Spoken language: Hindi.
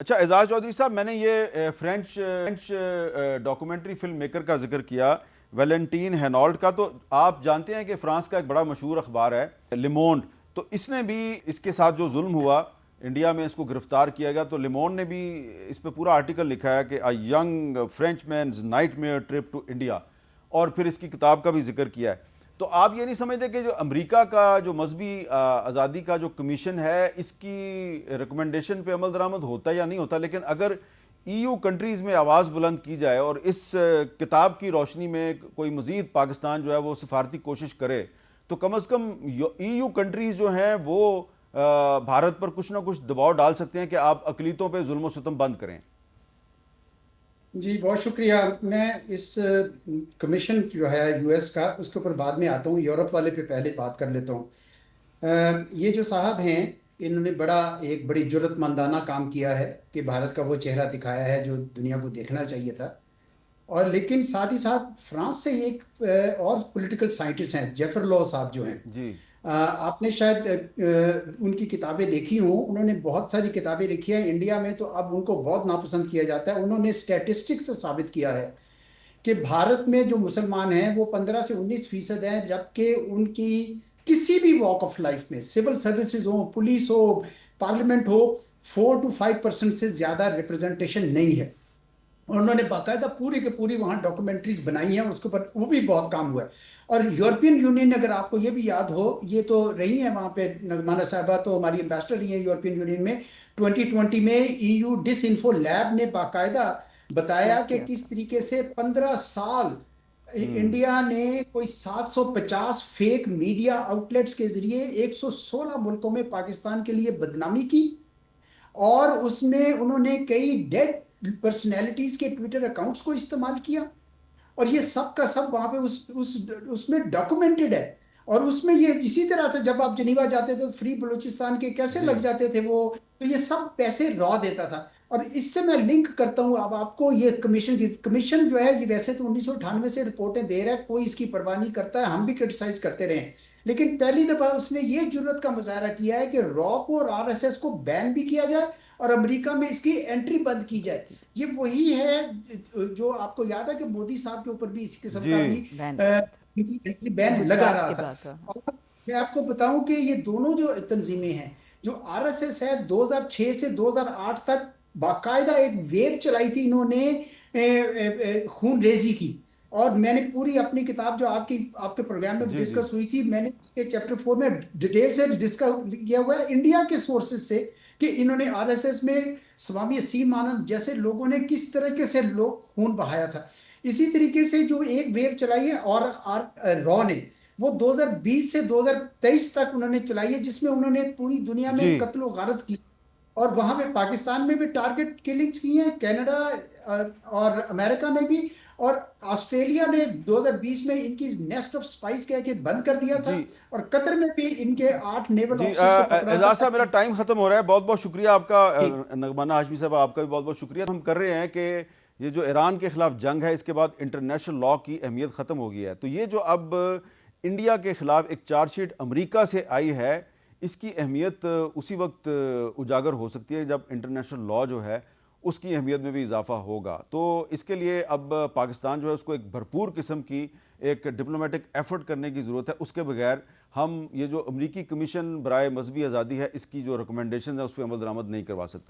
अच्छा एजाज चौधरी साहब, मैंने ये फ्रेंच डॉक्यूमेंट्री फिल्म मेकर का जिक्र किया, वैलेंटीन हेनॉल्ट का। तो आप जानते हैं कि फ्रांस का एक बड़ा मशहूर अखबार है लिमोंड, तो इसने भी इसके साथ जो जुल्म हुआ इंडिया में, इसको गिरफ्तार किया गया। तो लिमोंड ने भी इस पे पूरा आर्टिकल लिखा है कि a young French man's nightmare trip to India, और फिर इसकी किताब का भी जिक्र किया है। तो आप ये नहीं समझते कि जो अमेरिका का जो मजहबी आज़ादी का जो कमीशन है, इसकी रिकमेंडेशन पे अमल दरामद होता है या नहीं होता? लेकिन अगर ईयू कंट्रीज़ में आवाज़ बुलंद की जाए और इस किताब की रोशनी में कोई मज़ीद पाकिस्तान जो है वो सफारती कोशिश करे, तो कम अज़ कम ईयू कंट्रीज़ जो हैं वो भारत पर कुछ ना कुछ दबाव डाल सकते हैं कि आप अकलीतों पर जुल्म सितम बंद करें। जी बहुत शुक्रिया। मैं इस कमीशन जो है यूएस का, उसके ऊपर बाद में आता हूँ। यूरोप वाले पे पहले बात कर लेता हूँ। ये जो साहब हैं, इन्होंने एक बड़ी जुर्रतमंदाना काम किया है कि भारत का वो चेहरा दिखाया है जो दुनिया को देखना चाहिए था। और लेकिन साथ ही साथ फ्रांस से एक और पॉलिटिकल साइंटिस्ट हैं, जेफर लॉ साहब जो हैं। जी आपने शायद उनकी किताबें देखी हों। उन्होंने बहुत सारी किताबें लिखी हैं। इंडिया में तो अब उनको बहुत नापसंद किया जाता है। उन्होंने स्टैटिस्टिक्स से साबित किया है कि भारत में जो मुसलमान हैं वो 15 से 19% हैं, जबकि उनकी किसी भी वॉक ऑफ लाइफ में, सिविल सर्विसेज हो, पुलिस हो, पार्लियामेंट हो, 4 to 5% से ज्यादा रिप्रेजेंटेशन नहीं है। और उन्होंने बाकायदा पूरी के पूरी वहां डॉक्यूमेंट्रीज बनाई हैं उसके ऊपर, वो भी बहुत काम हुआ है। और यूरोपियन यूनियन, अगर आपको ये भी याद हो, ये तो रही है वहां पे, नगमाना साहबा तो हमारी एम्बेसडर रही है यूरोपियन यूनियन में। 2020 में ईयू डिस इन्फो लैब ने बाकायदा बताया एक्सपोज कि किया था। किस तरीके से 15 साल इंडिया ने कोई 750 फेक मीडिया आउटलेट्स के जरिए 116 मुल्कों में पाकिस्तान के लिए बदनामी की। और उसमें उन्होंने कई डेड पर्सनैलिटीज के ट्विटर अकाउंट्स को इस्तेमाल किया। और ये सब का सब वहां पे उस उसमें डॉक्यूमेंटेड है। और उसमें ये इसी तरह था, जब आप जनीवा जाते थे तो फ्री बलूचिस्तान के कैसे जी लग जाते थे वो, तो ये सब पैसे रॉ देता था। और इससे मैं लिंक करता हूं अब आपको, ये कमीशन जो है, ये वैसे तो 1998 से रिपोर्टें दे रहा है, कोई इसकी परवाह नहीं करता है, हम भी क्रिटिसाइज करते रहे। लेकिन पहली दफा उसने ये जुर्रत का मुजाहरा किया है कि रॉ को और आरएसएस को बैन भी किया जाए और अमेरिका में इसकी एंट्री बंद की जाए। ये वही है जो आपको याद है कि मोदी साहब के ऊपर भी इस किस्म जी का भी बैन लगा था। इनकी एंट्री बैन लगा गुजरात रहा की था। बात है। और मैं आपको बताऊं कि ये दोनों जो तंजीमें हैं, जो आरएसएस है, 2006 से 2008 तक बाकायदा एक वेव चलाई थी इन्होंने खून रेजी की। और मैंने पूरी अपनी किताब जो आपके प्रोग्राम में जी जी डिस्कस हुई थी, मैंने उसके चैप्टर 4 में डिटेल से डिस्कस किया हुआ है इंडिया के सोर्सेज से, कि इन्होंने आरएसएस में स्वामी असीमानंद जैसे लोगों ने किस तरीके से लोग खून बहाया था। इसी तरीके से जो एक वेव चलाई है और रॉ ने, वो 2020 से 2023 तक उन्होंने चलाई है, जिसमें उन्होंने पूरी दुनिया जी में कत्लो गारत की। और वहां पे पाकिस्तान में भी टारगेट किलिंग्स की हैं, कनाडा और अमेरिका में भी। और ऑस्ट्रेलिया ने 2020 में इनकी नेस्ट ऑफ स्पाइस कह के बंद कर दिया था। जी और कतर में भी इनके 8 नेवल जी ऑफिसर्स को पकड़ा था। एजाज साहब, मेरा टाइम खत्म हो रहा है। बहुत बहुत शुक्रिया आपका। ठीक। नगमाना हाशमी साहब, आपका भी बहुत बहुत शुक्रिया। हम कर रहे हैं कि ये जो ईरान के खिलाफ जंग है, इसके बाद इंटरनेशनल लॉ की अहमियत ख़त्म हो गई है। तो ये जो अब इंडिया के खिलाफ एक चार्जशीट अमेरिका से आई है, इसकी अहमियत उसी वक्त उजागर हो सकती है जब इंटरनेशनल लॉ जो है उसकी अहमियत में भी इजाफा होगा। तो इसके लिए अब पाकिस्तान जो है उसको एक भरपूर किस्म की एक डिप्लोमेटिक एफर्ट करने की ज़रूरत है। उसके बगैर हम ये जो अमरीकी कमीशन बराए मजहबी आज़ादी है, इसकी जो रिकमेंडेशन है उस पर अमल दरामद नहीं करवा सकते।